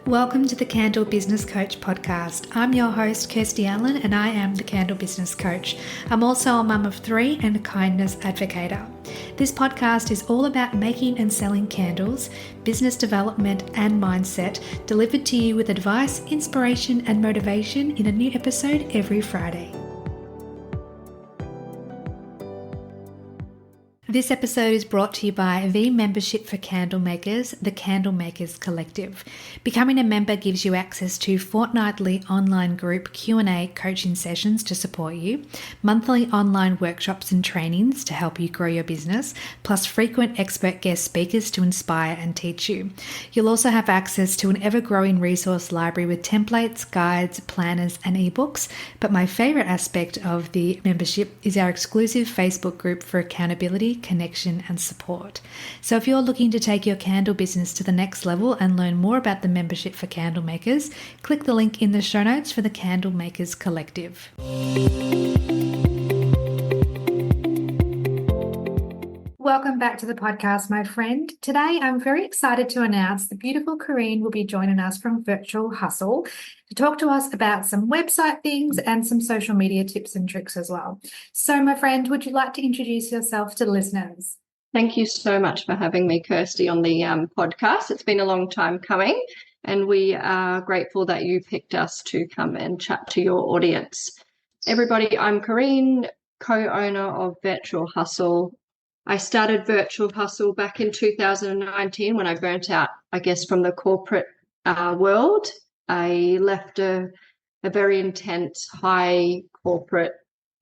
Welcome to the Candle Business Coach podcast. I'm your host, Kirsty Allen, and I am the Candle Business Coach. I'm also a mum of three and a kindness advocator. This podcast is all about making and selling candles, business development, and mindset, delivered to you with advice, inspiration, and motivation in a new episode every Friday. This episode is brought to you by the membership for candle makers, the Candle Makers Collective. Becoming a member gives you access to fortnightly online group Q&A coaching sessions to support you, monthly online workshops and trainings to help you grow your business, plus frequent expert guest speakers to inspire and teach you. You'll also have access to an ever-growing resource library with templates, guides, planners, and ebooks. But my favorite aspect of the membership is our exclusive Facebook group for accountability, connection, and support. So if you're looking to take your candle business to the next level and learn more about the membership for candle makers, click the link in the show notes for the Candle Makers Collective. Welcome back to the podcast, my friend. Today, I'm very excited to announce the beautiful Karene will be joining us from Virtual Hustle to talk to us about some website things and some social media tips and tricks as well. So, my friend, would you like to introduce yourself to the listeners? Thank you so much for having me, Kirsty, on the podcast. It's been a long time coming, and we are grateful that you picked us to come and chat to your audience. Everybody, I'm Karene, co-owner of Virtual Hustle. I started Virtual Hustle back in 2019 when I burnt out, I guess, from the corporate world. I left a very intense, high corporate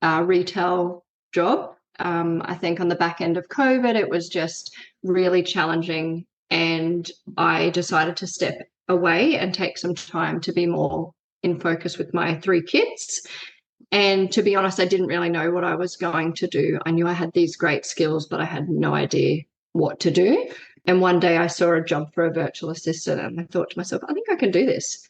retail job. I think on the back end of COVID, it was just really challenging, and I decided to step away and take some time to be more in focus with my three kids. And to be honest, I didn't really know what I was going to do. I knew I had these great skills, but I had no idea what to do. And one day I saw a job for a virtual assistant, and I thought to myself, I think I can do this.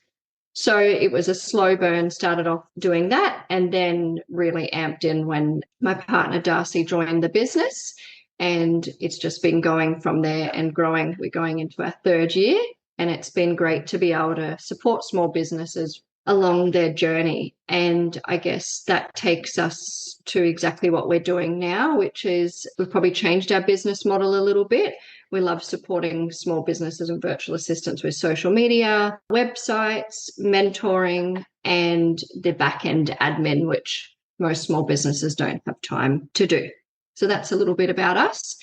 So it was a slow burn, started off doing that, and then really amped in when my partner Darcy joined the business. And it's just been going from there and growing. We're going into our third year, and it's been great to be able to support small businesses along their journey. And I guess that takes us to exactly what we're doing now, which is we've probably changed our business model a little bit. We love supporting small businesses and virtual assistants with social media, websites, mentoring, and the back-end admin, which most small businesses don't have time to do. So that's a little bit about us.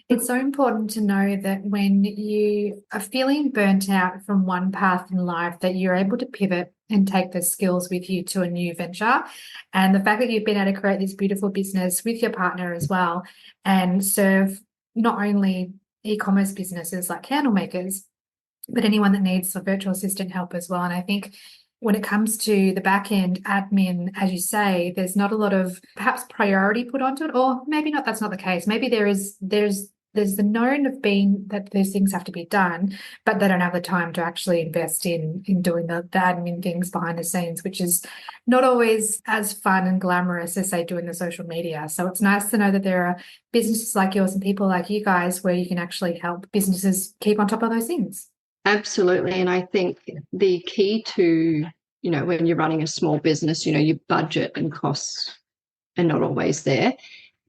It's so important to know that when you are feeling burnt out from one path in life, that you're able to pivot and take the skills with you to a new venture. And the fact that you've been able to create this beautiful business with your partner as well and serve not only e-commerce businesses like candle makers, but anyone that needs a virtual assistant help as well. And I think when it comes to the back-end admin, as you say, there's not a lot of perhaps priority put onto it, or maybe not, that's not the case. Maybe there's the known of being that those things have to be done, but they don't have the time to actually invest in doing the admin things behind the scenes, which is not always as fun and glamorous as, say, doing the social media. So it's nice to know that there are businesses like yours and people like you guys where you can actually help businesses keep on top of those things. Absolutely. And I think the key to, when you're running a small business, your budget and costs are not always there.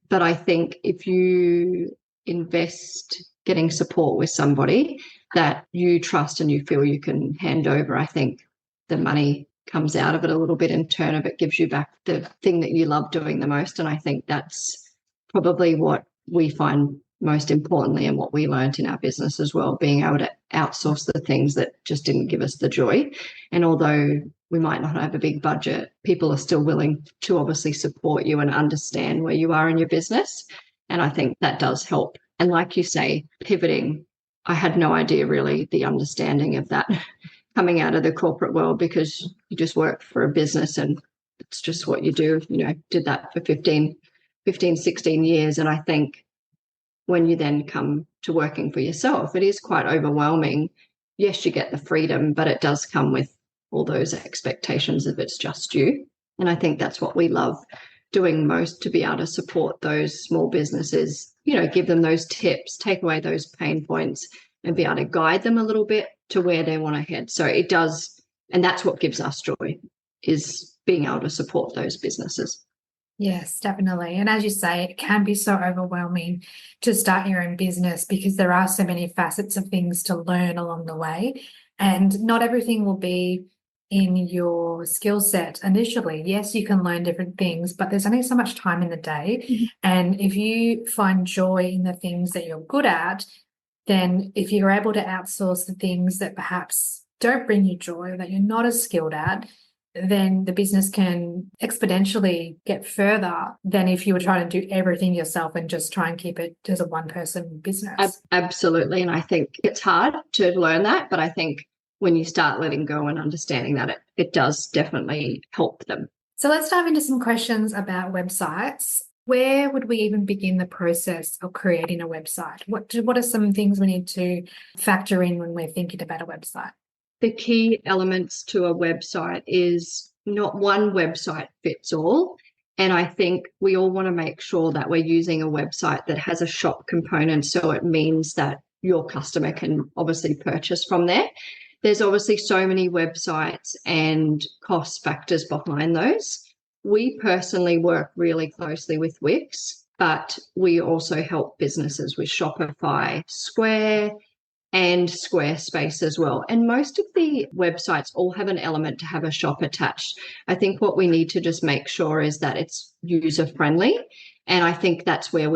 But I think if you invest getting support with somebody that you trust and you feel you can hand over, I think the money comes out of it a little bit in turn of it gives you back the thing that you love doing the most. And I think that's probably what we find most importantly and what we learned in our business as well, being able to outsource the things that just didn't give us the joy. And although we might not have a big budget, people are still willing to obviously support you and understand where you are in your business. And I think that does help. And like you say, pivoting, I had no idea really the understanding of that coming out of the corporate world, because you just work for a business and it's just what you do. Did that for 15, 16 years. And I think when you then come to working for yourself, it is quite overwhelming. Yes, you get the freedom, but it does come with all those expectations if it's just you. And I think that's what we love doing most, to be able to support those small businesses, give them those tips, take away those pain points and be able to guide them a little bit to where they want to head. So it does, and that's what gives us joy, is being able to support those businesses. Yes, definitely. And as you say, it can be so overwhelming to start your own business because there are so many facets of things to learn along the way. And not everything will be in your skill set initially. Yes, you can learn different things, but there's only so much time in the day. Mm-hmm. And if you find joy in the things that you're good at, then if you're able to outsource the things that perhaps don't bring you joy, that you're not as skilled at, then the business can exponentially get further than if you were trying to do everything yourself and just try and keep it as a one-person business. Absolutely. And I think it's hard to learn that, but I think when you start letting go and understanding that, it does definitely help them. So let's dive into some questions about websites. Where would we even begin the process of creating a website? What are some things we need to factor in when we're thinking about a website? The key elements to a website is not one website fits all. And I think we all want to make sure that we're using a website that has a shop component. So it means that your customer can obviously purchase from there. There's obviously so many websites and cost factors behind those. We personally work really closely with Wix, but we also help businesses with Shopify, Square, and Squarespace as well. And most of the websites all have an element to have a shop attached. I think what we need to just make sure is that it's user friendly. And I think that's where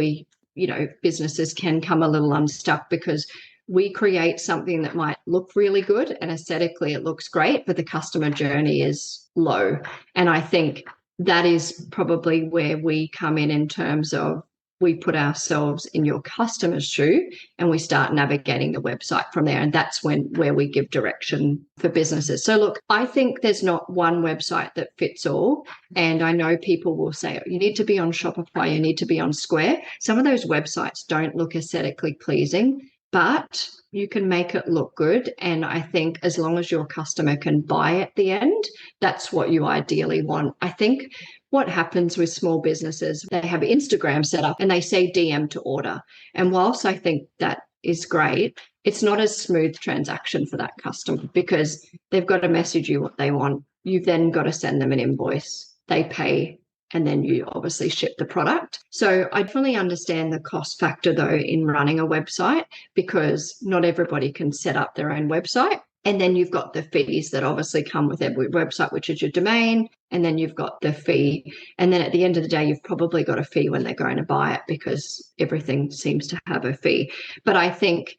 businesses can come a little unstuck, because we create something that might look really good and aesthetically it looks great, but the customer journey is low. And I think that is probably where we come in terms of we put ourselves in your customer's shoe and we start navigating the website from there. And that's where we give direction for businesses. So look, I think there's not one website that fits all. And I know people will say, you need to be on Shopify, you need to be on Square. Some of those websites don't look aesthetically pleasing, but you can make it look good. And I think as long as your customer can buy at the end, that's what you ideally want. I think what happens with small businesses, they have Instagram set up and they say DM to order. And whilst I think that is great, it's not a smooth transaction for that customer, because they've got to message you what they want. You've then got to send them an invoice. They pay, and then you obviously ship the product. So I definitely understand the cost factor, though, in running a website, because not everybody can set up their own website. And then you've got the fees that obviously come with every website, which is your domain. And then you've got the fee. And then at the end of the day, you've probably got a fee when they're going to buy it, because everything seems to have a fee. But I think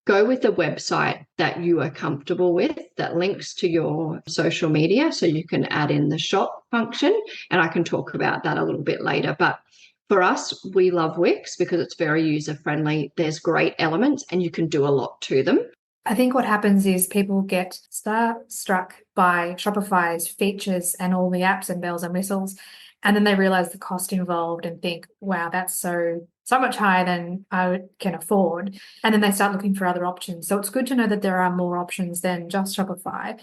go with a website that you are comfortable with, that links to your social media, so you can add in the shop function. And I can talk about that a little bit later. But for us, we love Wix because it's very user-friendly. There's great elements and you can do a lot to them. I think what happens is people get starstruck by Shopify's features and all the apps and bells and whistles, and then they realize the cost involved and think, wow, that's so much higher than I can afford. And then they start looking for other options. So it's good to know that there are more options than just Shopify.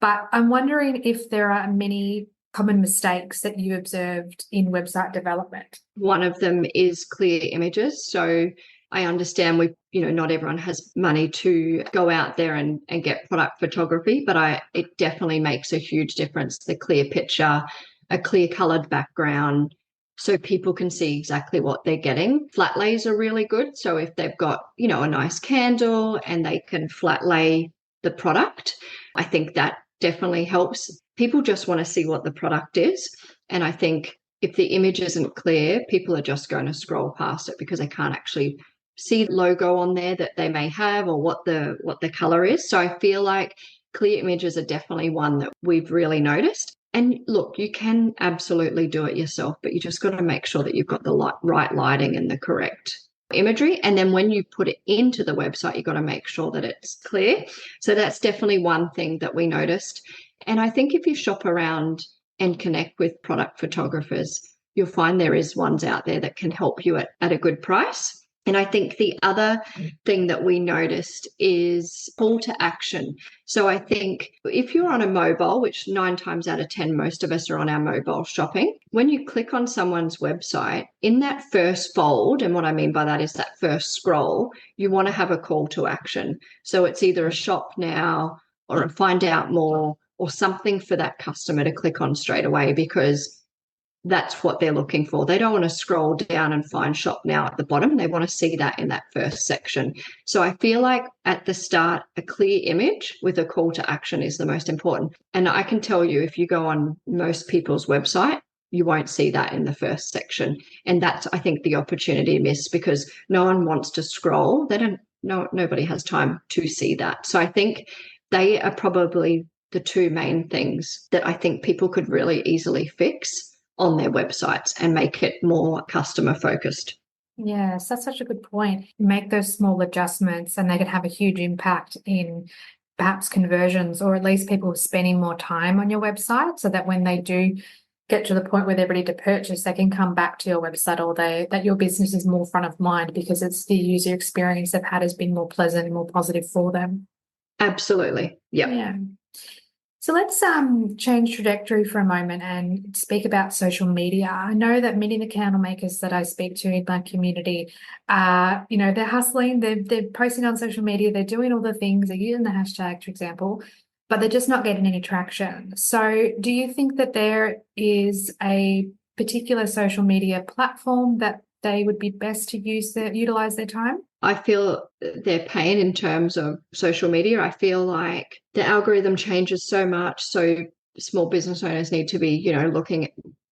But I'm wondering if there are many common mistakes that you observed in website development. One of them is clear images. So I understand not everyone has money to go out there and get product photography, but it definitely makes a huge difference. The clear picture, a clear colored background, so people can see exactly what they're getting. Flat lays are really good. So if they've got, a nice candle and they can flat lay the product, I think that definitely helps. People just want to see what the product is. And I think if the image isn't clear, people are just going to scroll past it because they can't actually see the logo on there that they may have, or what the color is. So I feel like clear images are definitely one that we've really noticed. And look, you can absolutely do it yourself, but you just got to make sure that you've got the right lighting and the correct imagery. And then when you put it into the website, you've got to make sure that it's clear. So that's definitely one thing that we noticed. And I think if you shop around and connect with product photographers, you'll find there is ones out there that can help you at a good price. And I think the other thing that we noticed is call to action. So I think if you're on a mobile, which 9 times out of 10, most of us are on our mobile shopping, when you click on someone's website, in that first fold, and what I mean by that is that first scroll, you want to have a call to action. So it's either a shop now or a find out more or something for that customer to click on straight away, because that's what they're looking for. They don't want to scroll down and find shop now at the bottom. They want to see that in that first section. So I feel like at the start, a clear image with a call to action is the most important. And I can tell you, if you go on most people's website, you won't see that in the first section. And that's, I think, the opportunity missed, because no one wants to scroll. Nobody has time to see that. So I think they are probably the two main things that I think people could really easily fix on their websites and make it more customer focused. Yes, that's such a good point. Make those small adjustments and they can have a huge impact in perhaps conversions, or at least people spending more time on your website, so that when they do get to the point where they're ready to purchase, they can come back to your website, or that your business is more front of mind because it's the user experience they've had has been more pleasant and more positive for them. Absolutely. Yep. Yeah. So let's change trajectory for a moment and speak about social media. I know that many of the candle makers that I speak to in my community, they're hustling, they're posting on social media, they're doing all the things, they're using the hashtag, for example, but they're just not getting any traction. So do you think that there is a particular social media platform that they would be best to utilize their time? I feel their pain in terms of social media. I feel like the algorithm changes so much. So small business owners need to be,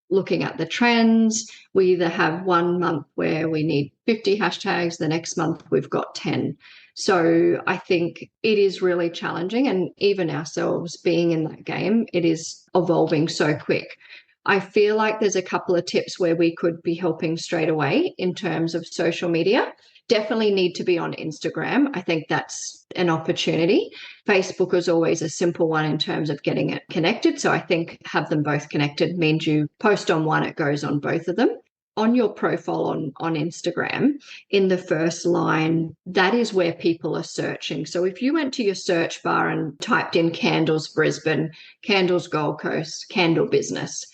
looking at the trends. We either have 1 month where we need 50 hashtags, the next month we've got 10. So I think it is really challenging. And even ourselves being in that game, it is evolving so quick. I feel like there's a couple of tips where we could be helping straight away in terms of social media. Definitely need to be on Instagram. I think that's an opportunity. Facebook is always a simple one in terms of getting it connected. So I think have them both connected means you post on one, it goes on both of them. On your profile on Instagram, in the first line, that is where people are searching. So if you went to your search bar and typed in candles Brisbane, candles Gold Coast, candle business,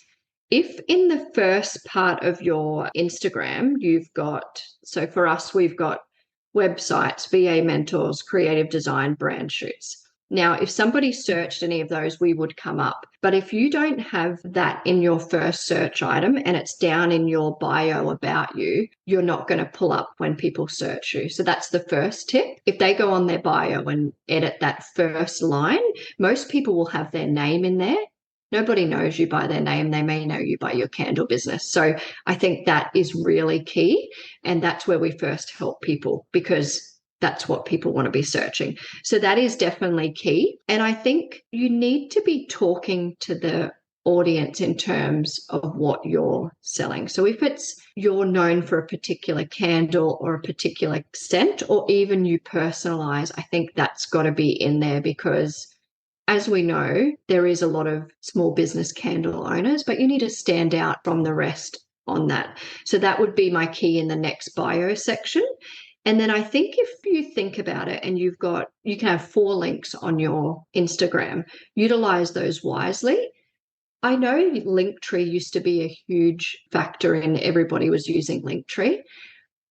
if in the first part of your Instagram, so for us, we've got websites, VA mentors, creative design, brand shoots. Now, if somebody searched any of those, we would come up. But if you don't have that in your first search item and it's down in your bio about you, you're not going to pull up when people search you. So that's the first tip. If they go on their bio and edit that first line, most people will have their name in there. Nobody knows you by their name. They may know you by your candle business. So I think that is really key. And that's where we first help people, because that's what people want to be searching. So that is definitely key. And I think you need to be talking to the audience in terms of what you're selling. So if it's you're known for a particular candle or a particular scent, or even you personalize, I think that's got to be in there, because as we know, there is a lot of small business candle owners, but you need to stand out from the rest on that. So that would be my key in the next bio section. And then I think if you think about it and you can have 4 links on your Instagram, utilize those wisely. I know Linktree used to be a huge factor in everybody was using Linktree.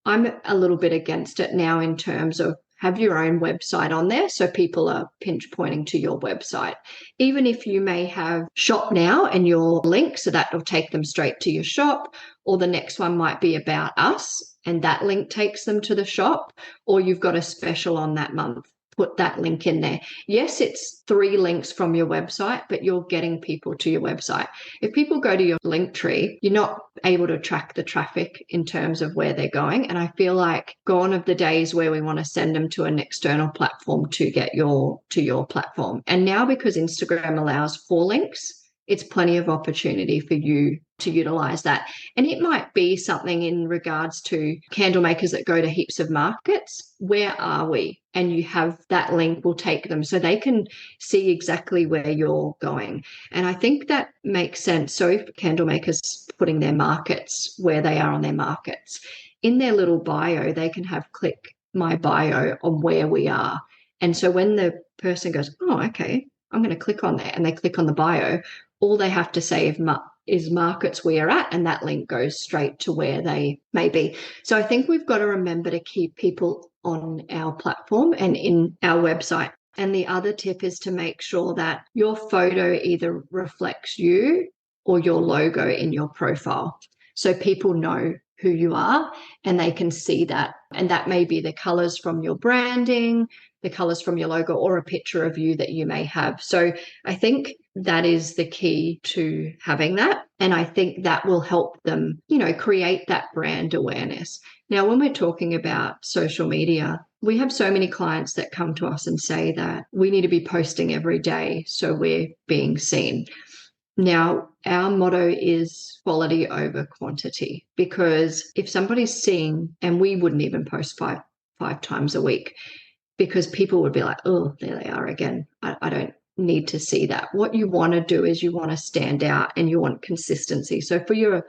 I'm a little bit against it now in terms of have your own website on there so people are pinch pointing to your website. Even if you may have shop now and your link, so that will take them straight to your shop, or the next one might be about us and that link takes them to the shop, or you've got a special on that month. Put that link in there. Yes, it's 3 links from your website, but you're getting people to your website. If people go to your link tree, you're not able to track the traffic in terms of where they're going. And I feel like gone are the days where we want to send them to an external platform to get to your platform. And now, because Instagram allows 4 links, it's plenty of opportunity for you to utilize that. And it might be something in regards to candle makers that go to heaps of markets. Where are we? And you have that link will take them so they can see exactly where you're going. And I think that makes sense. So if candle makers putting their markets where they are on their markets, in their little bio, they can have click my bio on where we are. And so when the person goes, oh, okay, I'm going to click on that, and they click on the bio, all they have to say is markets we are at, and that link goes straight to where they may be. So I think we've got to remember to keep people on our platform and in our website. And the other tip is to make sure that your photo either reflects you or your logo in your profile, so people know who you are and they can see that. And that may be the colors from your branding, the colors from your logo, or a picture of you that you may have. So I think that is the key to having that. And I think that will help them, create that brand awareness. Now, when we're talking about social media, we have so many clients that come to us and say that we need to be posting every day so we're being seen. Now, our motto is quality over quantity, because if somebody's seeing, and we wouldn't even post five times a week, because people would be like, oh, there they are again. I don't need to see that. What you want to do is you want to stand out and you want consistency. So for your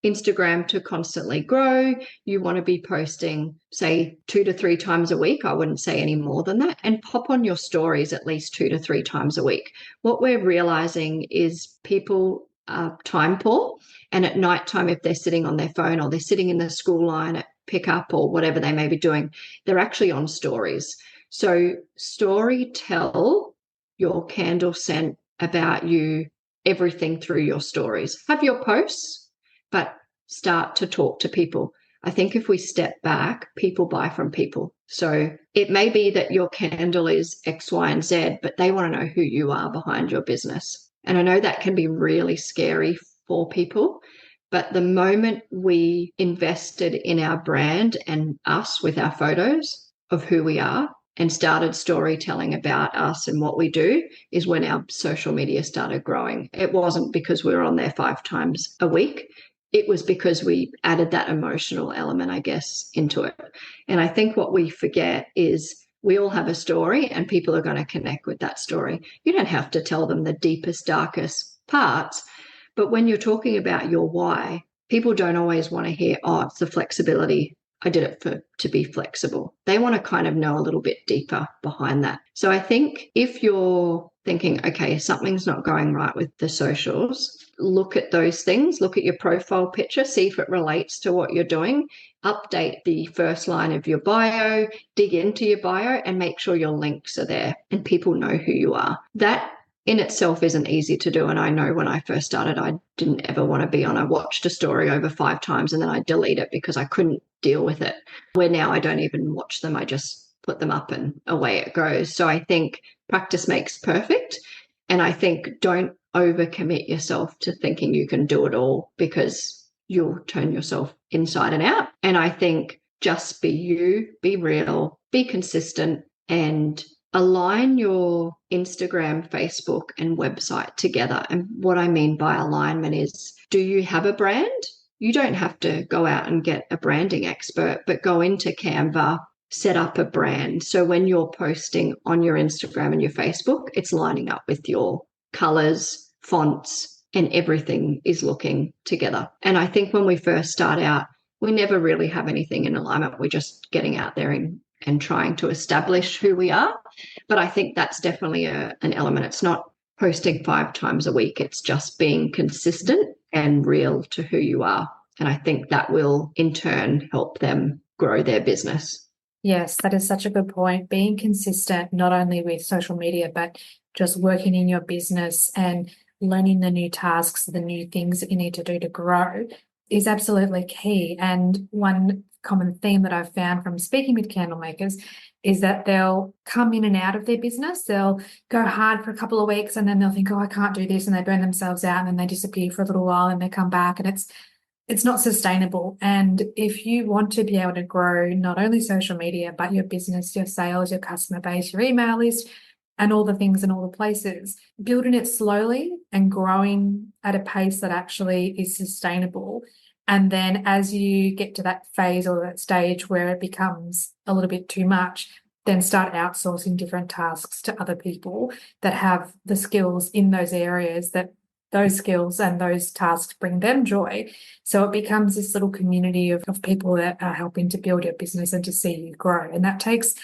Instagram to constantly grow, you want to be posting, say, 2 to 3 times a week. I wouldn't say any more than that. And pop on your stories at least 2 to 3 times a week. What we're realizing is people are time poor. And at nighttime, if they're sitting on their phone or they're sitting in the school line at pickup or whatever they may be doing, they're actually on stories. So story tell your candle scent about you, everything through your stories. Have your posts, but start to talk to people. I think if we step back, people buy from people. So it may be that your candle is X, Y, and Z, but they want to know who you are behind your business. And I know that can be really scary for people, but the moment we invested in our brand and us with our photos of who we are and started storytelling about us and what we do is when our social media started growing. It wasn't because we were on there 5 times a week. It was because we added that emotional element, I guess, into it. And I think what we forget is we all have a story and people are going to connect with that story. You don't have to tell them the deepest, darkest parts. But when you're talking about your why, people don't always want to hear, oh, it's the flexibility. I did it to be flexible. They want to kind of know a little bit deeper behind that. So I think if you're thinking, okay, something's not going right with the socials, look at those things, look at your profile picture, see if it relates to what you're doing, update the first line of your bio, dig into your bio and make sure your links are there and people know who you are. That in itself isn't easy to do. And I know when I first started, I didn't ever want to be on. I watched a story over 5 times and then I delete it because I couldn't deal with it. Where now I don't even watch them. I just put them up and away it goes. So I think practice makes perfect. And I think don't overcommit yourself to thinking you can do it all, because you'll turn yourself inside and out. And I think just be you, be real, be consistent, and align your Instagram, Facebook, and website together. And what I mean by alignment is, do you have a brand? You don't have to go out and get a branding expert, but go into Canva, set up a brand. So when you're posting on your Instagram and your Facebook, it's lining up with your colors, fonts, and everything is looking together. And I think when we first start out, we never really have anything in alignment. We're just getting out there and trying to establish who we are. But I think that's definitely an element. It's not posting 5 times a week. It's just being consistent and real to who you are. And I think that will in turn help them grow their business. Yes, that is such a good point. Being consistent, not only with social media, but just working in your business and learning the new tasks, the new things that you need to do to grow is absolutely key. And one common theme that I've found from speaking with candle makers is that they'll come in and out of their business. They'll go hard for a couple of weeks and then they'll think, oh, I can't do this. And they burn themselves out and then they disappear for a little while and they come back, and it's not sustainable. And if you want to be able to grow not only social media, but your business, your sales, your customer base, your email list, and all the things in all the places, building it slowly and growing at a pace that actually is sustainable. And then as you get to that phase or that stage where it becomes a little bit too much, then start outsourcing different tasks to other people that have the skills in those areas that those skills and those tasks bring them joy. So it becomes this little community of people that are helping to build your business and to see you grow. And that takes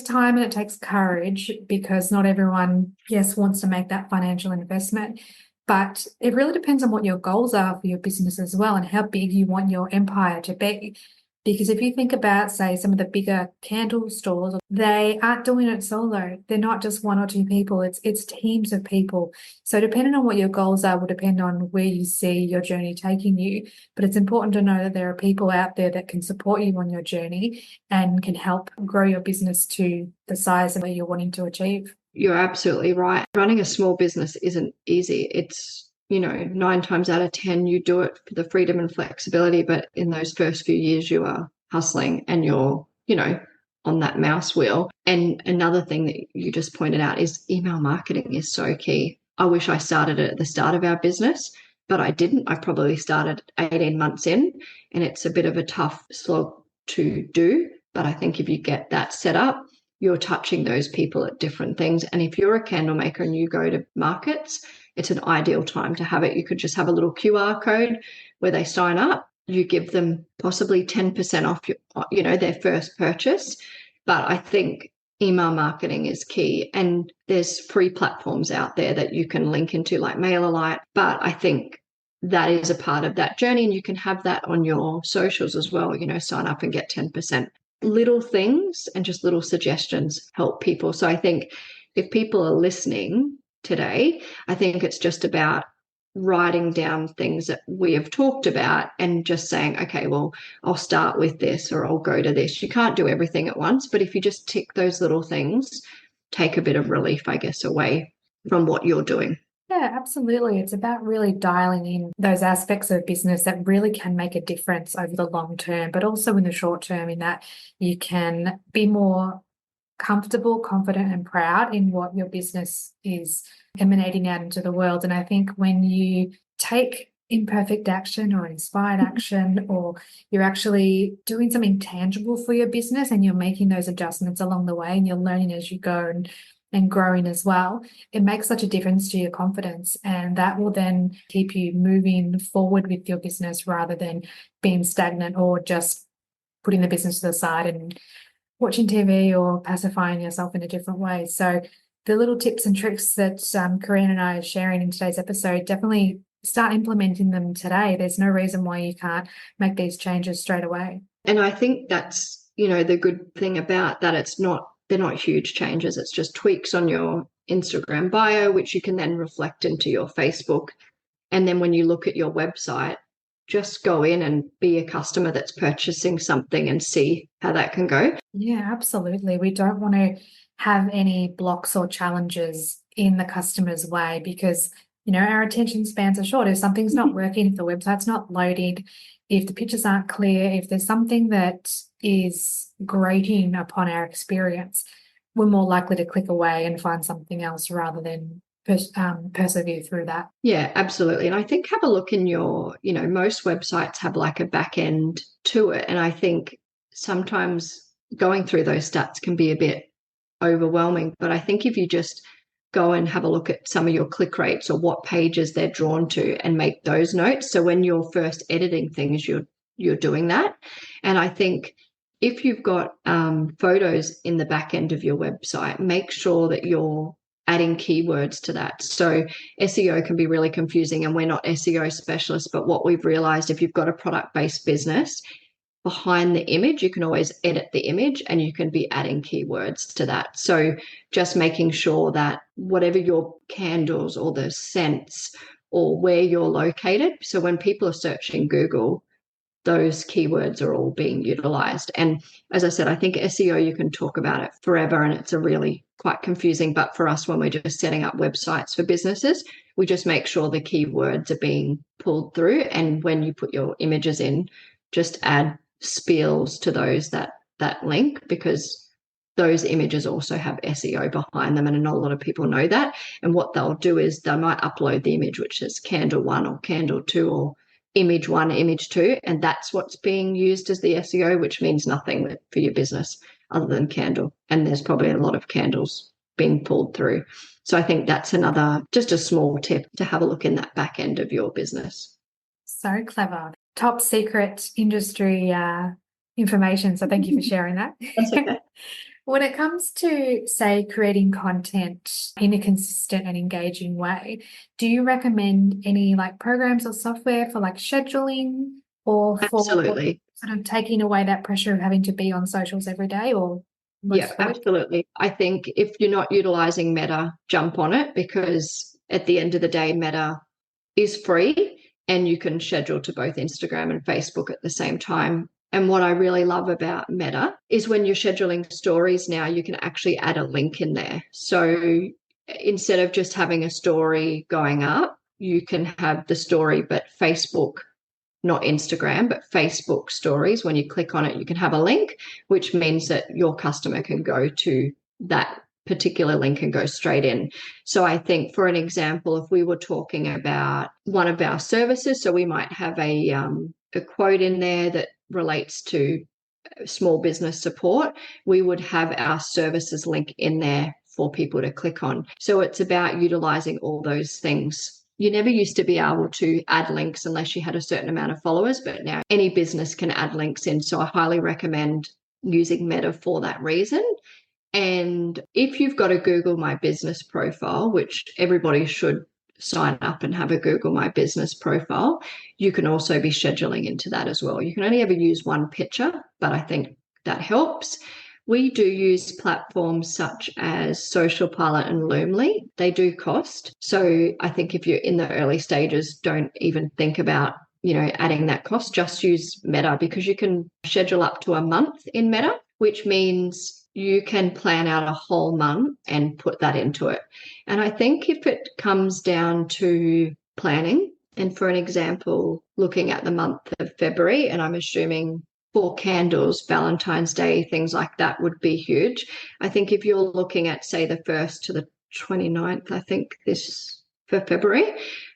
time and it takes courage, because not everyone, yes, wants to make that financial investment. But it really depends on what your goals are for your business as well, and how big you want your empire to be. Because if you think about, say, some of the bigger candle stores, they aren't doing it solo. They're not just one or two people. It's teams of people. So depending on what your goals are will depend on where you see your journey taking you. But it's important to know that there are people out there that can support you on your journey and can help grow your business to the size that you're wanting to achieve. You're absolutely right. Running a small business isn't easy. It's, 9 times out of 10, you do it for the freedom and flexibility. But in those first few years, you are hustling and you're, on that mouse wheel. And another thing that you just pointed out is email marketing is so key. I wish I started it at the start of our business, but I didn't. I probably started 18 months in, and it's a bit of a tough slog to do. But I think if you get that set up, you're touching those people at different things. And if you're a candle maker and you go to markets, it's an ideal time to have it. You could just have a little QR code where they sign up. You give them possibly 10% off their first purchase. But I think email marketing is key. And there's free platforms out there that you can link into, like MailerLite. But I think that is a part of that journey. And you can have that on your socials as well, sign up and get 10%. Little things and just little suggestions help people. So I think if people are listening today, I think it's just about writing down things that we have talked about and just saying, okay, well, I'll start with this or I'll go to this. You can't do everything at once, but if you just tick those little things, take a bit of relief, I guess, away from what you're doing. Yeah, absolutely. It's about really dialing in those aspects of business that really can make a difference over the long term, but also in the short term, in that you can be more comfortable, confident, and proud in what your business is emanating out into the world. And I think when you take imperfect action or inspired action, or you're actually doing something tangible for your business and you're making those adjustments along the way and you're learning as you go and growing as well, it makes such a difference to your confidence. And that will then keep you moving forward with your business rather than being stagnant or just putting the business to the side and watching TV or pacifying yourself in a different way. So the little tips and tricks that Karene and I are sharing in today's episode, definitely start implementing them today. There's no reason why you can't make these changes straight away. And I think that's, the good thing about that. They're not huge changes. It's just tweaks on your Instagram bio, which you can then reflect into your Facebook. And then when you look at your website, just go in and be a customer that's purchasing something and see how that can go. Yeah, absolutely. We don't want to have any blocks or challenges in the customer's way, because our attention spans are short. If something's not working, if the website's not loaded, if the pictures aren't clear, if there's something that is grating upon our experience, we're more likely to click away and find something else rather than persevere through that. Yeah, absolutely. And I think have a look in your, most websites have like a back end to it. And I think sometimes going through those stats can be a bit overwhelming. But I think if you just go and have a look at some of your click rates or what pages they're drawn to and make those notes. So when you're first editing things, you're doing that. And I think if you've got photos in the back end of your website, make sure that you're adding keywords to that. So SEO can be really confusing, and we're not SEO specialists, but what we've realized, if you've got a product-based business, behind the image, you can always edit the image and you can be adding keywords to that. So just making sure that whatever your candles or the scents or where you're located, so when people are searching Google, those keywords are all being utilized. And as I said, I think SEO, you can talk about it forever and it's a really quite confusing. But for us, when we're just setting up websites for businesses, we just make sure the keywords are being pulled through. And when you put your images in, just add spiels to those that link, because those images also have SEO behind them, and not a lot of people know that. And what they'll do is they might upload the image, which is candle 1 or candle 2 or image 1, image 2, and that's what's being used as the SEO, which means nothing for your business other than candle. And there's probably a lot of candles being pulled through. So I think that's just a small tip to have a look in that back end of your business. So clever. Top secret industry information. So thank you for sharing that. That's okay. When it comes to, say, creating content in a consistent and engaging way, do you recommend any like programs or software for like scheduling or for Absolutely. sort of taking away that pressure of having to be on socials every day or most of the week? Absolutely. I think if you're not utilizing Meta, jump on it, because at the end of the day, Meta is free and you can schedule to both Instagram and Facebook at the same time. And what I really love about Meta is when you're scheduling stories now, you can actually add a link in there. So instead of just having a story going up, you can have the story, but Facebook, not Instagram, but Facebook stories. When you click on it, you can have a link, which means that your customer can go to that particular link and go straight in. So I think, for an example, if we were talking about one of our services, so we might have a quote in there that relates to small business support, we would have our services link in there for people to click on. So it's about utilizing all those things. You never used to be able to add links unless you had a certain amount of followers, but now any business can add links in. So I highly recommend using Meta for that reason. And if you've got a Google My Business profile, which everybody should sign up and have a Google My Business profile, you can also be scheduling into that as well. You can only ever use one picture, but I think that helps. We do use platforms such as Social Pilot and Loomly. They do cost. So I think if you're in the early stages, don't even think about adding that cost. Just use Meta, because you can schedule up to a month in Meta, which means you can plan out a whole month and put that into it. And I think if it comes down to planning, and for an example, looking at the month of February, and I'm assuming for candles, Valentine's Day, things like that would be huge. I think if you're looking at, say, the 1st to the 29th, I think this for February,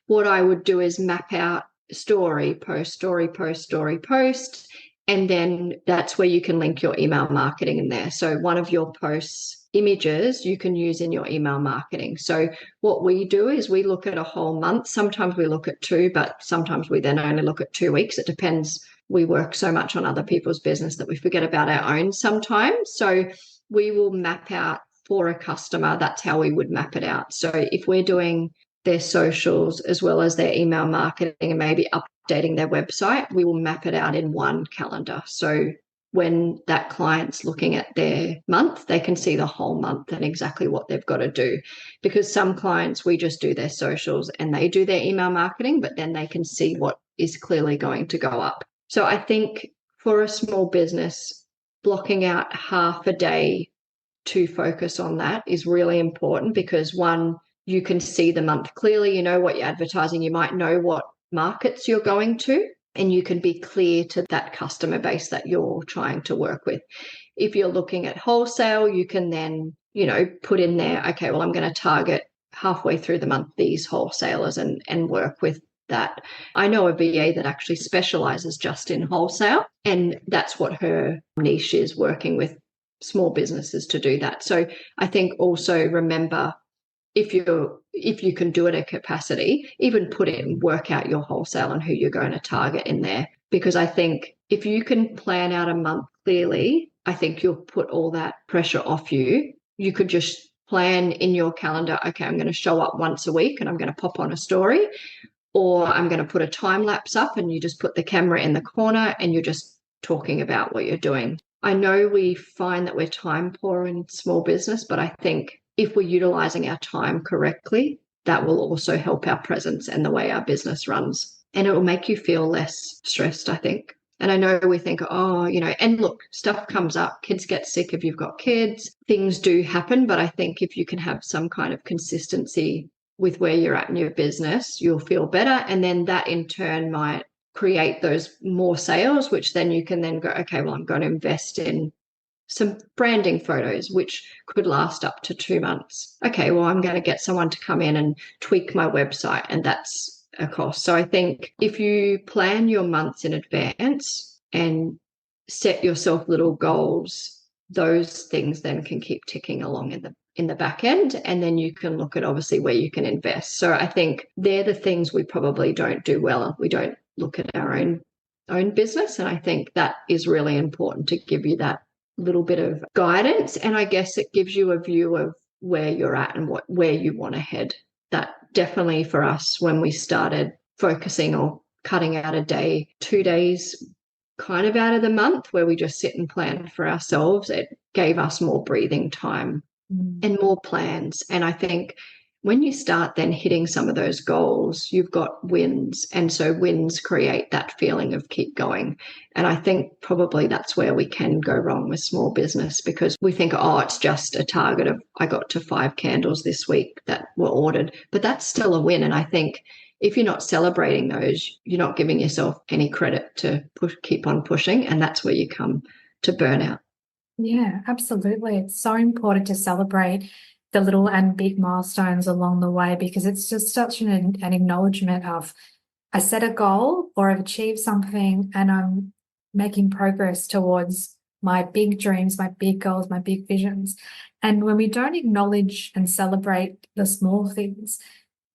what I would do is map out story, post, story, post, story, post. And then that's where you can link your email marketing in there. So one of your posts images you can use in your email marketing. So what we do is we look at a whole month. Sometimes we look at 2, but sometimes we then only look at 2 weeks. It depends. We work so much on other people's business that we forget about our own sometimes. So we will map out for a customer. That's how we would map it out. So if we're doing their socials as well as their email marketing and maybe updating their website, we will map it out in one calendar. So when that client's looking at their month, they can see the whole month and exactly what they've got to do. Because some clients, we just do their socials and they do their email marketing, but then they can see what is clearly going to go up. So I think for a small business, blocking out half a day to focus on that is really important, because one, you can see the month clearly, you know what you're advertising, you might know what markets you're going to, and you can be clear to that customer base that you're trying to work with. If you're looking at wholesale, you can then, put in there, okay, well, I'm going to target halfway through the month these wholesalers and work with that. I know a VA that actually specializes just in wholesale, and that's what her niche is, working with small businesses to do that. So I think also remember, if you can do it at capacity, even put it and work out your wholesale and who you're going to target in there. Because I think if you can plan out a month clearly, I think you'll put all that pressure off you. You could just plan in your calendar, okay, I'm going to show up once a week and I'm going to pop on a story, or I'm going to put a time lapse up and you just put the camera in the corner and you're just talking about what you're doing. I know we find that we're time poor in small business, but I think if we're utilizing our time correctly, that will also help our presence and the way our business runs. And it will make you feel less stressed, I think. And I know we think, and look, stuff comes up, kids get sick if you've got kids, things do happen. But I think if you can have some kind of consistency with where you're at in your business, you'll feel better. And then that in turn might create those more sales, which then you can then go, okay, well, I'm going to invest in some branding photos, which could last up to 2 months. Okay, well, I'm going to get someone to come in and tweak my website, and that's a cost. So I think if you plan your months in advance and set yourself little goals, those things then can keep ticking along in the back end, and then you can look at obviously where you can invest. So I think they're the things we probably don't do well. We don't look at our own business, and I think that is really important to give you that little bit of guidance, and I guess it gives you a view of where you're at and where you want to head. That definitely for us, when we started focusing or cutting out a day, 2 days kind of out of the month where we just sit and plan for ourselves, it gave us more breathing time and more plans. And I think when you start then hitting some of those goals, you've got wins. And so wins create that feeling of keep going. And I think probably that's where we can go wrong with small business, because we think, oh, it's just a target of I got to 5 candles this week that were ordered, but that's still a win. And I think if you're not celebrating those, you're not giving yourself any credit to keep on pushing. And that's where you come to burnout. Yeah, absolutely. It's so important to celebrate the little and big milestones along the way, because it's just such an acknowledgement of I set a goal or I've achieved something and I'm making progress towards my big dreams, my big goals, my big visions. And when we don't acknowledge and celebrate the small things,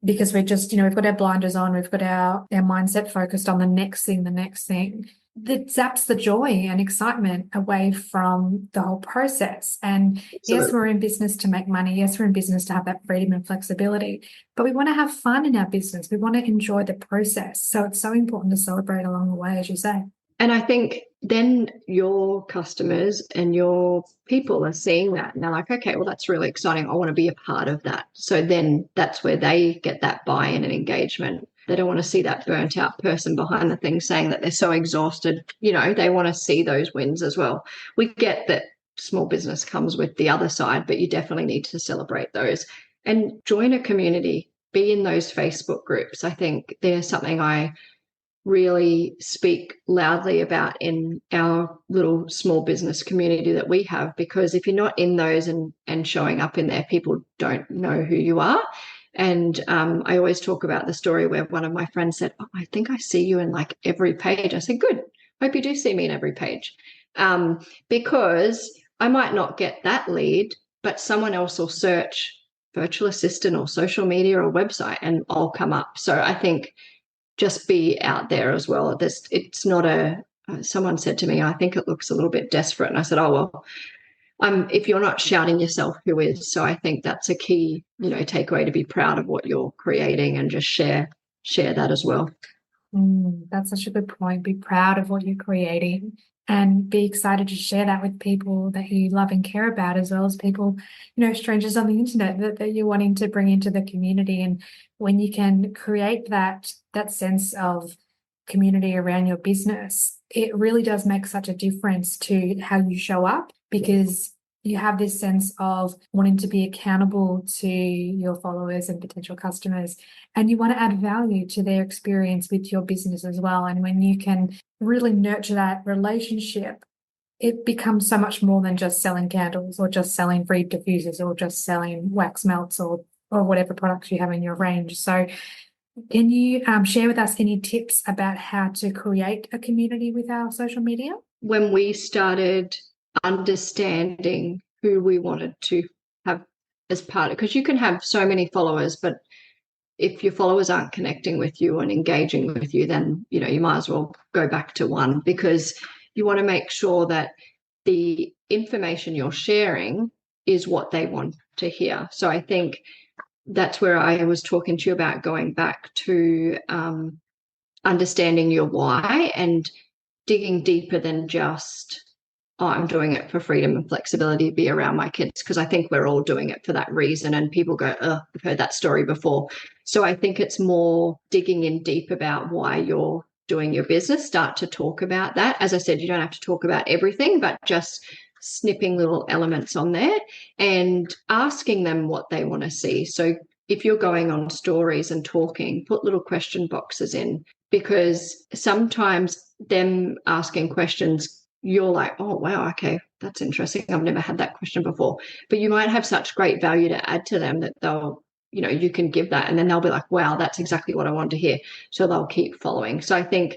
because we're just, we've got our blinders on, we've got our mindset focused on the next thing, that zaps the joy and excitement away from the whole process. And yes, we're in business to make money. Yes, we're in business to have that freedom and flexibility, but we want to have fun in our business. We want to enjoy the process. So it's so important to celebrate along the way, as you say. And I think then your customers and your people are seeing that and they're like, okay, well, that's really exciting. I want to be a part of that. So then that's where they get that buy-in and engagement. They don't want to see that burnt out person behind the thing saying that they're so exhausted. They want to see those wins as well. We get that small business comes with the other side, but you definitely need to celebrate those and join a community, be in those Facebook groups. I think there's something I really speak loudly about in our little small business community that we have, because if you're not in those and showing up in there, people don't know who you are. And I always talk about the story where one of my friends said, oh, I think I see you in like every page. I said, good, hope you do see me in every page, because I might not get that lead, but someone else will search virtual assistant or social media or website and I'll come up. So I think just be out there as well. It's not someone said to me, I think it looks a little bit desperate. And I said, oh, well, if you're not shouting yourself, who is? So I think that's a key, takeaway, to be proud of what you're creating and just share that as well. That's such a good point. Be proud of what you're creating and be excited to share that with people that you love and care about, as well as people, strangers on the internet that you're wanting to bring into the community. And when you can create that sense of community around your business, it really does make such a difference to how you show up, because you have this sense of wanting to be accountable to your followers and potential customers, and you want to add value to their experience with your business as well. And when you can really nurture that relationship, it becomes so much more than just selling candles or just selling free diffusers or just selling wax melts or whatever products you have in your range. So can you share with us any tips about how to create a community with our social media? When we started understanding who we wanted to have as part of, because you can have so many followers, but if your followers aren't connecting with you and engaging with you, then you might as well go back to one, because you want to make sure that the information you're sharing is what they want to hear. So I think that's where I was talking to you about going back to understanding your why and digging deeper than just, oh, I'm doing it for freedom and flexibility to be around my kids, because I think we're all doing it for that reason. And people go, oh, I've heard that story before. So I think it's more digging in deep about why you're doing your business. Start to talk about that. As I said, you don't have to talk about everything, but just snipping little elements on there and asking them what they want to see. So if you're going on stories and talking, put little question boxes in, because sometimes them asking questions, you're like, oh, wow, okay, that's interesting. I've never had that question before. But you might have such great value to add to them that they'll, you can give that. And then they'll be like, wow, that's exactly what I wanted to hear. So they'll keep following. So I think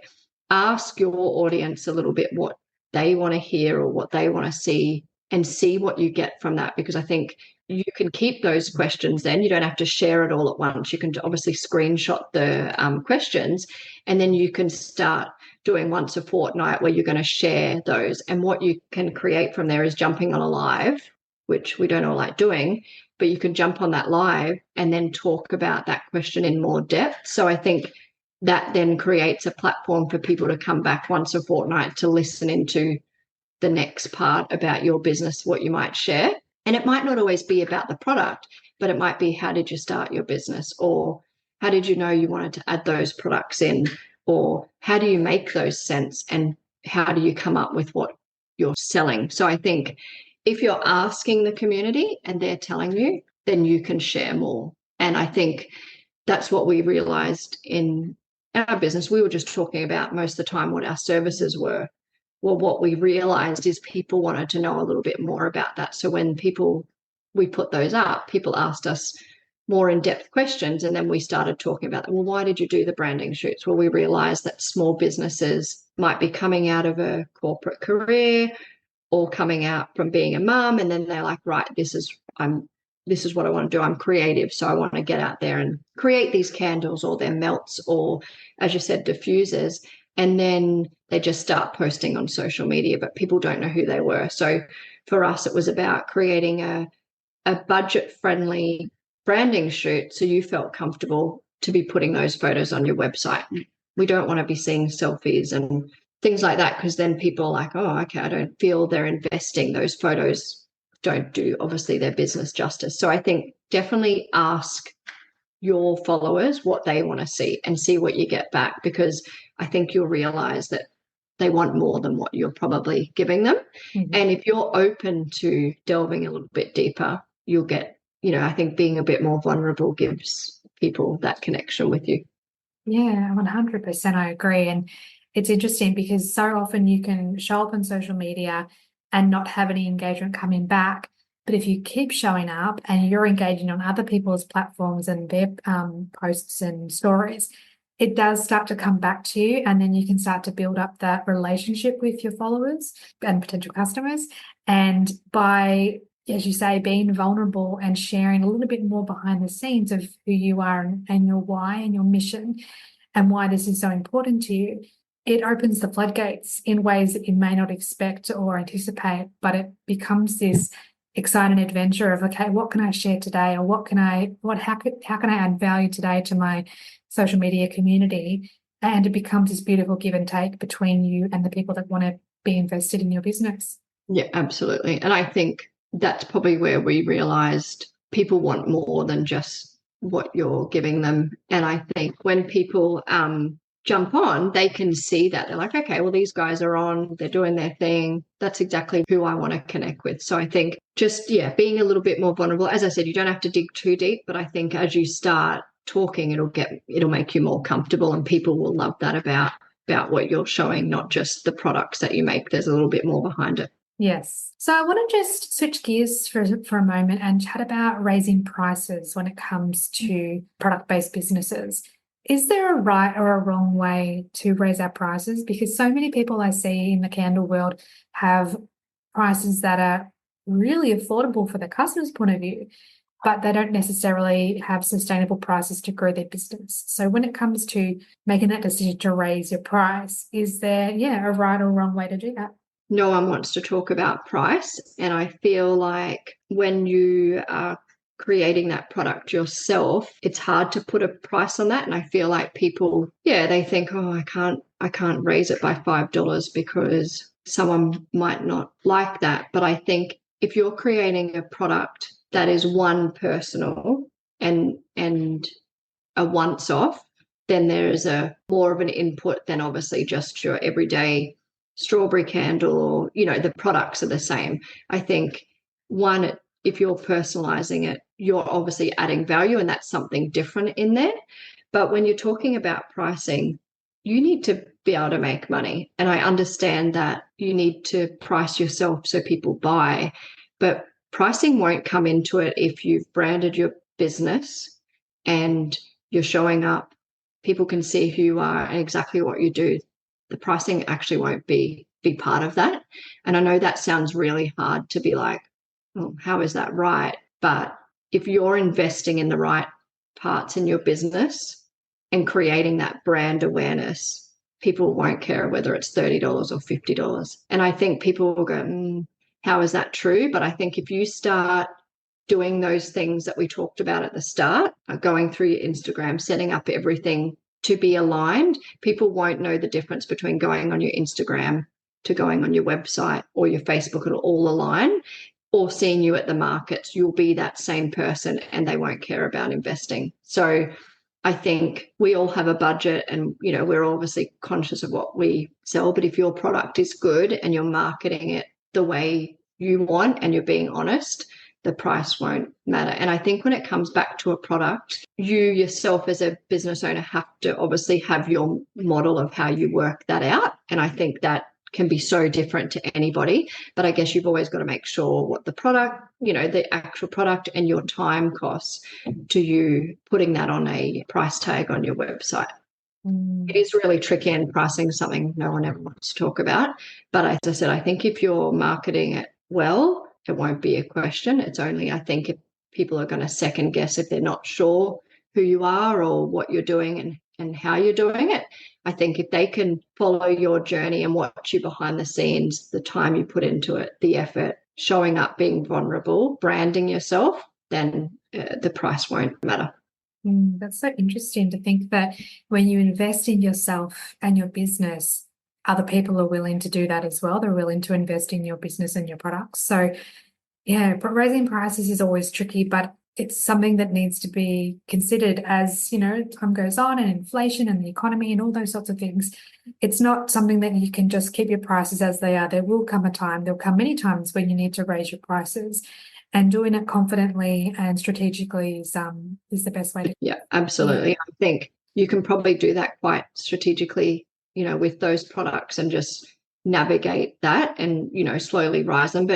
ask your audience a little bit what they want to hear or what they want to see, and see what you get from that. Because I think you can keep those questions then. You don't have to share it all at once. You can obviously screenshot the questions, and then you can start doing once a fortnight where you're going to share those. And what you can create from there is jumping on a live, which we don't all like doing, but you can jump on that live and then talk about that question in more depth. So I think that then creates a platform for people to come back once a fortnight to listen into the next part about your business, what you might share. And it might not always be about the product, but it might be, how did you start your business? Or how did you know you wanted to add those products in? Or how do you make those sense? And how do you come up with what you're selling? So I think if you're asking the community and they're telling you, then you can share more. And I think that's what we realized in our business. We were just talking about most of the time what our services were. Well, what we realized is people wanted to know a little bit more about that. So when we put those up, people asked us more in-depth questions, and then we started talking about, well, why did you do the branding shoots? Well, we realized that small businesses might be coming out of a corporate career or coming out from being a mum, and then they're like, right, this is what I want to do. I'm creative, so I want to get out there and create these candles or their melts or, as you said, diffusers. And then they just start posting on social media, but people don't know who they were. So for us, it was about creating a budget-friendly branding shoot so you felt comfortable to be putting those photos on your website. We don't want to be seeing selfies and things like that, because then people are like, oh, okay, I don't feel they're investing. Those photos don't do, obviously, their business justice. So I think definitely ask your followers what they want to see and see what you get back, because I think you'll realize that they want more than what you're probably giving them. Mm-hmm. And if you're open to delving a little bit deeper, you'll get, I think being a bit more vulnerable gives people that connection with you. Yeah, 100%. I agree. And it's interesting because so often you can show up on social media and not have any engagement coming back. But if you keep showing up and you're engaging on other people's platforms and their posts and stories, it does start to come back to you. And then you can start to build up that relationship with your followers and potential customers. And by, as you say, being vulnerable and sharing a little bit more behind the scenes of who you are and your why and your mission and why this is so important to you, it opens the floodgates in ways that you may not expect or anticipate, but it becomes this exciting adventure of, okay, what can I share today? Or how can I add value today to my social media community? And it becomes this beautiful give and take between you and the people that want to be invested in your business. Yeah, absolutely. And I think that's probably where we realized people want more than just what you're giving them. And I think when people jump on, they can see that. They're like, okay, well, these guys are on, they're doing their thing. That's exactly who I want to connect with. So I think just, being a little bit more vulnerable. As I said, you don't have to dig too deep, but I think as you start talking, it'll make you more comfortable, and people will love that about what you're showing, not just the products that you make. There's a little bit more behind it. Yes. So I want to just switch gears for a moment and chat about raising prices when it comes to product-based businesses. Is there a right or a wrong way to raise our prices? Because so many people I see in the candle world have prices that are really affordable for the customer's point of view, but they don't necessarily have sustainable prices to grow their business. So when it comes to making that decision to raise your price, is there, a right or wrong way to do that? No one wants to talk about price. And I feel like when you are creating that product yourself, it's hard to put a price on that. And I feel like people, they think, oh, I can't raise it by $5 because someone might not like that. But I think if you're creating a product that is one personal and a once off, then there is a more of an input than obviously just your everyday strawberry candle, or the products are the same. I think one, if you're personalizing it, you're obviously adding value, and that's something different in there. But when you're talking about pricing, you need to be able to make money, and I understand that you need to price yourself so people buy, but pricing won't come into it if you've branded your business and you're showing up, people can see who you are and exactly what you do. The pricing actually won't be part of that. And I know that sounds really hard to be like, oh, how is that right? But if you're investing in the right parts in your business and creating that brand awareness, people won't care whether it's $30 or $50. And I think people will go, how is that true? But I think if you start doing those things that we talked about at the start, going through your Instagram, setting up everything to be aligned, people won't know the difference between going on your Instagram to going on your website or your Facebook. It'll all align. Or seeing you at the markets, you'll be that same person and they won't care about investing. So I think we all have a budget and, we're obviously conscious of what we sell, but if your product is good and you're marketing it the way you want and you're being honest, the price won't matter. And I think when it comes back to a product, you yourself as a business owner have to obviously have your model of how you work that out. And I think that can be so different to anybody, but I guess you've always got to make sure what the product, the actual product and your time costs to you putting that on a price tag on your website. It is really tricky, and pricing is something no one ever wants to talk about. But as I said, I think if you're marketing it well, it won't be a question. It's only, I think, if people are going to second guess if they're not sure who you are or what you're doing and how you're doing it. I think if they can follow your journey and watch you behind the scenes, the time you put into it, the effort, showing up, being vulnerable, branding yourself, then the price won't matter. That's so interesting to think that when you invest in yourself and your business, other people are willing to do that as well. They're willing to invest in your business and your products. So, yeah, but raising prices is always tricky, but it's something that needs to be considered as, time goes on and inflation and the economy and all those sorts of things. It's not something that you can just keep your prices as they are. There will come a time, there'll come many times when you need to raise your prices, and doing it confidently and strategically is the best way to. Yeah, absolutely. I think you can probably do that quite strategically, with those products and just navigate that and, slowly rise them.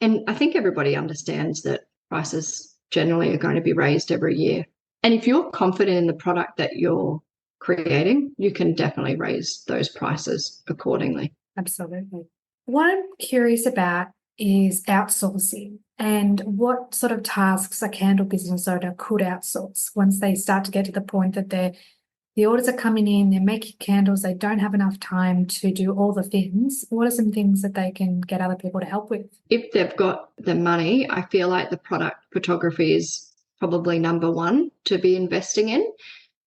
And I think everybody understands that prices generally are going to be raised every year. And if you're confident in the product that you're creating, you can definitely raise those prices accordingly. Absolutely. What I'm curious about is outsourcing and what sort of tasks a candle business owner could outsource once they start to get to the point that the orders are coming in, they're making candles, they don't have enough time to do all the things. What are some things that they can get other people to help with? If they've got the money, I feel like the product photography is probably number one to be investing in.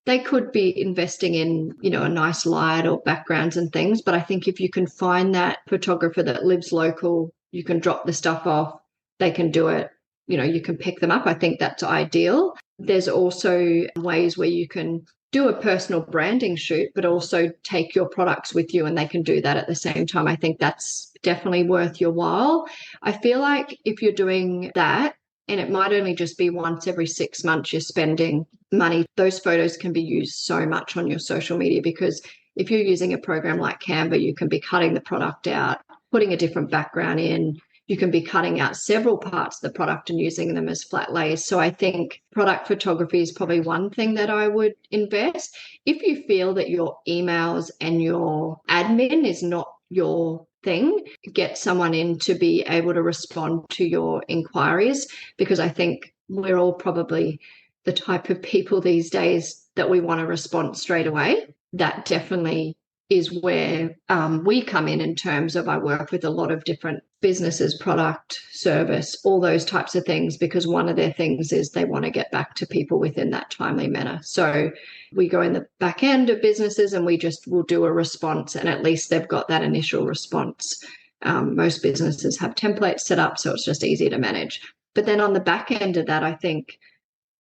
They could be investing in, a nice light or backgrounds and things, but I think if you can find that photographer that lives local, you can drop the stuff off, they can do it, you can pick them up. I think that's ideal. There's also ways where you can do a personal branding shoot, but also take your products with you and they can do that at the same time. I think that's definitely worth your while. I feel like if you're doing that, and it might only just be once every 6 months you're spending money, those photos can be used so much on your social media, because if you're using a program like Canva, you can be cutting the product out, putting a different background in. You can be cutting out several parts of the product and using them as flat lays. So I think product photography is probably one thing that I would invest. If you feel that your emails and your admin is not your thing, get someone in to be able to respond to your inquiries, because I think we're all probably the type of people these days that we want a response straight away. That definitely is where we come in terms of I work with a lot of different businesses, product, service, all those types of things, because one of their things is they want to get back to people within that timely manner. So we go in the back end of businesses and we just will do a response, and at least they've got that initial response. Most businesses have templates set up, so it's just easy to manage. But then on the back end of that, I think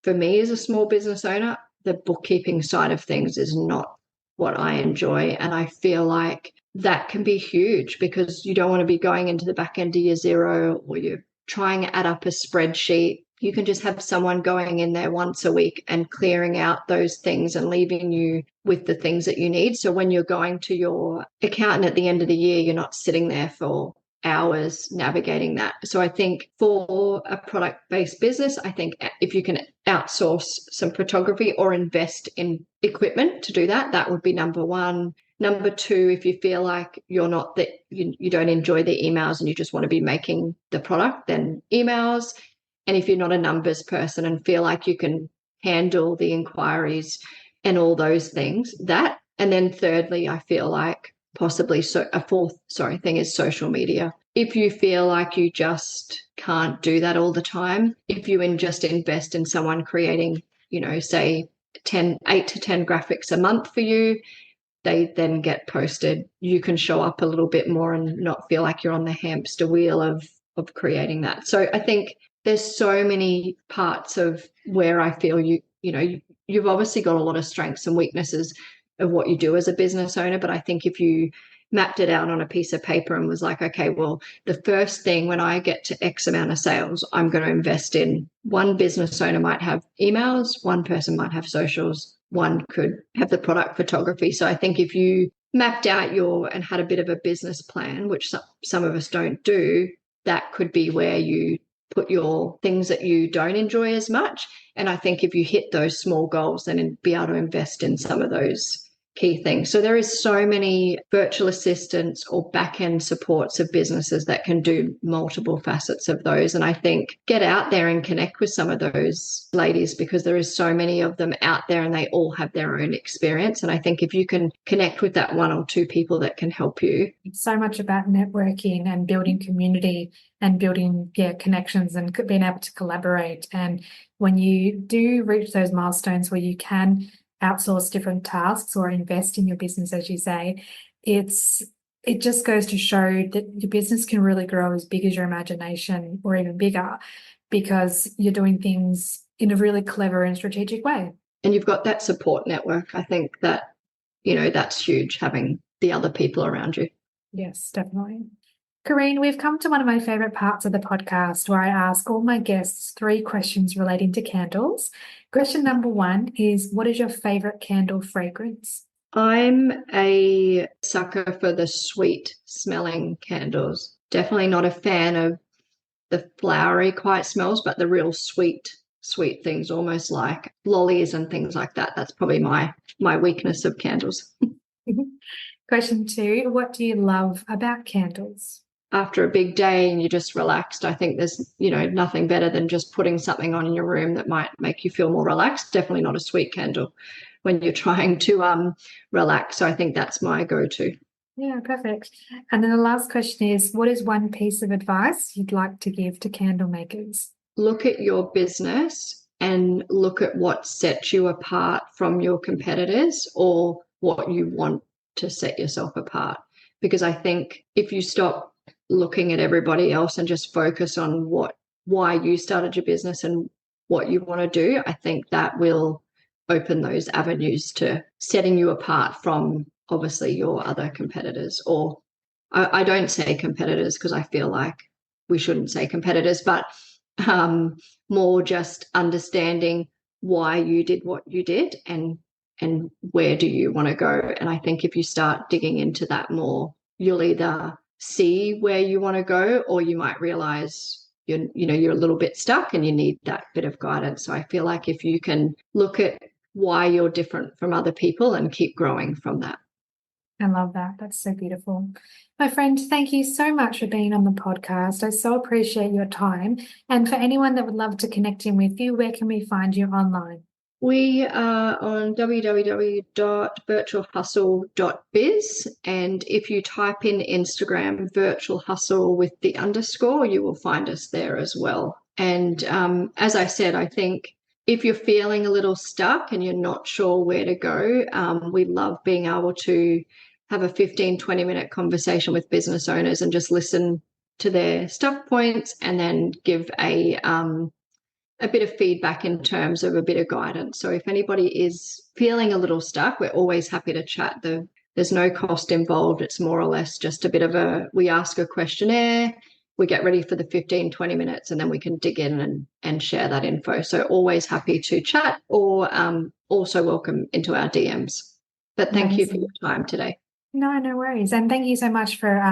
for me as a small business owner, the bookkeeping side of things is not what I enjoy. And I feel like that can be huge, because you don't want to be going into the back end of year zero or you're trying to add up a spreadsheet. You can just have someone going in there once a week and clearing out those things and leaving you with the things that you need. So when you're going to your accountant at the end of the year, you're not sitting there for hours navigating that. So I think for a product-based business, I think if you can outsource some photography or invest in equipment to do that, that would be number one. Number two, if you feel like you're not that you don't enjoy the emails and you just want to be making the product, then emails. And if you're not a numbers person and feel like you can handle the inquiries and all those things, that. And then thirdly, I feel like possibly a fourth thing is social media. If you feel like you just can't do that all the time, if you just invest in someone creating, say 8 to 10 graphics a month for you, they then get posted, you can show up a little bit more and not feel like you're on the hamster wheel of creating that. So I think there's so many parts of where I feel you've obviously got a lot of strengths and weaknesses of what you do as a business owner. But I think if you mapped it out on a piece of paper and was like, okay, well, the first thing when I get to X amount of sales, I'm going to invest in. One business owner might have emails, one person might have socials, one could have the product photography. So I think if you mapped out and had a bit of a business plan, which some of us don't do, that could be where you put your things that you don't enjoy as much. And I think if you hit those small goals, then be able to invest in some of those key things. So there is so many virtual assistants or back-end supports of businesses that can do multiple facets of those. And I think get out there and connect with some of those ladies, because there is so many of them out there and they all have their own experience. And I think if you can connect with that one or two people that can help you. It's so much about networking and building community and building connections and being able to collaborate. And when you do reach those milestones where you can outsource different tasks or invest in your business, as you say, it just goes to show that your business can really grow as big as your imagination or even bigger, because you're doing things in a really clever and strategic way. And you've got that support network. I think that, that's huge, having the other people around you. Yes, definitely. Karene, we've come to one of my favorite parts of the podcast where I ask all my guests 3 questions relating to candles. Question number 1 is, what is your favorite candle fragrance? I'm a sucker for the sweet smelling candles. Definitely not a fan of the flowery quiet smells, but the real sweet things, almost like lollies and things like that. That's probably my weakness of candles. Question 2, what do you love about candles? After a big day and you're just relaxed, I think there's, nothing better than just putting something on in your room that might make you feel more relaxed. Definitely not a sweet candle when you're trying to relax. So I think that's my go-to. Yeah, perfect. And then the last question is, what is one piece of advice you'd like to give to candle makers? Look at your business and look at what sets you apart from your competitors, or what you want to set yourself apart. Because I think if you stop looking at everybody else and just focus on why you started your business and what you want to do, I think that will open those avenues to setting you apart from obviously your other competitors. Or I don't say competitors because I feel like we shouldn't say competitors, but more just understanding why you did what you did and where do you want to go. And I think if you start digging into that more, you'll either see where you want to go, or you might realize you're a little bit stuck and you need that bit of guidance. So I feel like if you can look at why you're different from other people and keep growing from that. I love that. That's so beautiful. My friend, thank you so much for being on the podcast. I so appreciate your time. And for anyone that would love to connect in with you, where can we find you online? We are on www.virtualhustle.biz, and if you type in Instagram virtual hustle with the underscore, you will find us there as well. And as I said, I think if you're feeling a little stuck and you're not sure where to go, we love being able to have a 15-20 minute conversation with business owners and just listen to their stuck points and then give a bit of feedback in terms of a bit of guidance. So if anybody is feeling a little stuck, we're always happy to chat. There's no cost involved. It's more or less just a bit of we ask a questionnaire, we get ready for the 15-20 minutes, and then we can dig in and share that info. So always happy to chat, or also welcome into our DMs. But thank you for your time today. No worries. And thank you so much for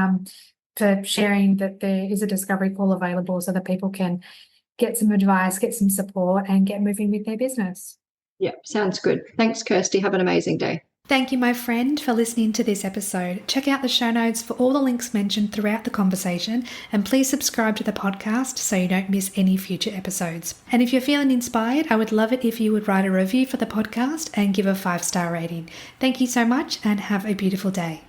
sharing that there is a discovery call available so that people can get some advice, get some support, and get moving with their business. Yeah, sounds good. Thanks, Kirsty. Have an amazing day. Thank you, my friend, for listening to this episode. Check out the show notes for all the links mentioned throughout the conversation, and please subscribe to the podcast so you don't miss any future episodes. And if you're feeling inspired, I would love it if you would write a review for the podcast and give a 5-star rating. Thank you so much and have a beautiful day.